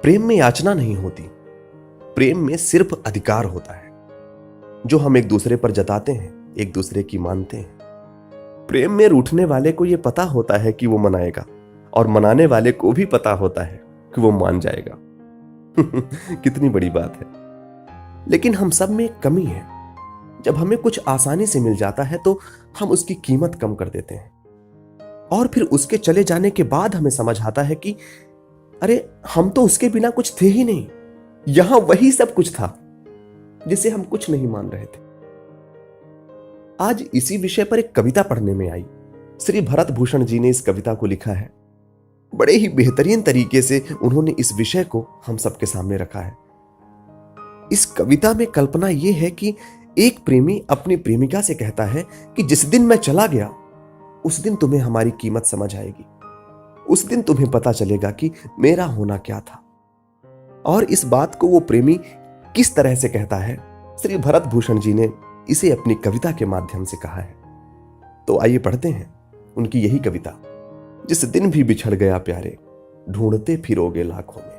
प्रेम में याचना नहीं होती, प्रेम में सिर्फ अधिकार होता है जो हम एक दूसरे पर जताते हैं, एक दूसरे की मानते हैं। प्रेम में रूठने वाले को यह पता होता है कि वो मनाएगा, और मनाने वाले को भी पता होता है कि वो मान जाएगा। कितनी बड़ी बात है। लेकिन हम सब में एक कमी है, जब हमें कुछ आसानी से मिल जाता है तो हम उसकी कीमत कम कर देते हैं, और फिर उसके चले जाने के बाद हमें समझ आता है कि अरे हम तो उसके बिना कुछ थे ही नहीं, यहां वही सब कुछ था जिसे हम कुछ नहीं मान रहे थे। आज इसी विषय पर एक कविता पढ़ने में आई। श्री भरत भूषण जी ने इस कविता को लिखा है। बड़े ही बेहतरीन तरीके से उन्होंने इस विषय को हम सबके सामने रखा है। इस कविता में कल्पना यह है कि एक प्रेमी अपनी प्रेमिका से कहता है कि जिस दिन मैं चला गया उस दिन तुम्हें हमारी कीमत समझ आएगी, उस दिन तुम्हें पता चलेगा कि मेरा होना क्या था। और इस बात को वो प्रेमी किस तरह से कहता है, श्री भरत भूषण जी ने इसे अपनी कविता के माध्यम से कहा है। तो आइए पढ़ते हैं उनकी यही कविता, जिस दिन भी बिछड़ गया प्यारे, ढूंढते फिरोगे लाखों में।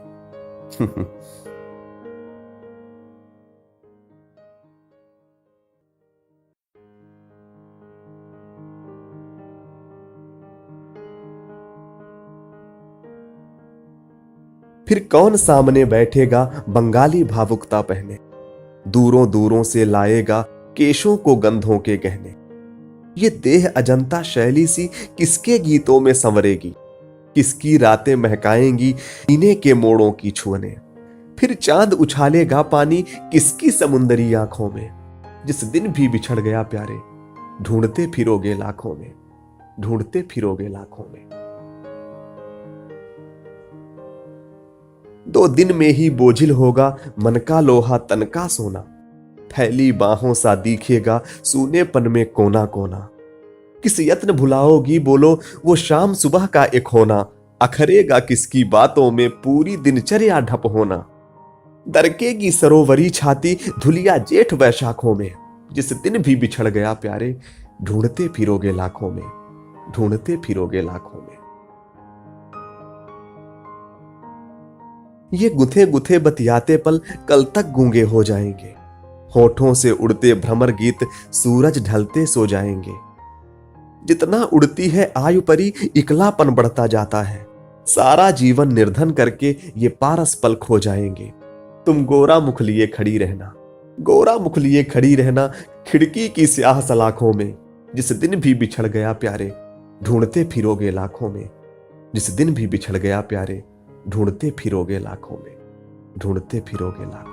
फिर कौन सामने बैठेगा बंगाली भावुकता पहने, दूरों दूरों से लाएगा केशों को गंधों के गहने। ये देह अजंता शैली सी किसके गीतों में संवरेगी, किसकी रातें महकाएंगी सीने के मोड़ों की छुअने। फिर चांद उछालेगा पानी किसकी समुंदरी आंखों में, जिस दिन भी बिछड़ गया प्यारे, ढूंढते फिरोगे लाखों में, ढूंढते फिरोगे लाखों में। दो दिन में ही बोझिल होगा मन का लोहा तन का सोना, फैली बाहों सा दिखेगा सूनेपन में कोना कोना। किस यत्न भुलाओगी बोलो वो शाम सुबह का एक होना, अखरेगा किसकी बातों में पूरी दिनचर्या ढप होना। दरकेगी सरोवरी छाती धुलिया जेठ वैशाखों में, जिस दिन भी बिछड़ गया प्यारे, ढूंढते फिरोगे लाखों में, ढूंढते फिरोगे लाखों में। ये गुथे गुथे बतियाते पल कल तक गूंगे हो जाएंगे, होठों से उड़ते भ्रमर गीत सूरज ढलते सो जाएंगे। जितना उड़ती है आयु परी इकलापन बढ़ता जाता है, सारा जीवन निर्धन करके ये पारस पल खो जाएंगे। तुम गोरा मुख लिए खड़ी रहना, गोरा मुख लिए खड़ी रहना खिड़की की स्याह सलाखों में, जिस दिन भी बिछड़ गया प्यारे, ढूंढते फिरोगे लाखों में, जिस दिन भी बिछड़ गया प्यारे, ढूंढते फिरोगे लाखों में, ढूंढते फिरोगे लाखों में।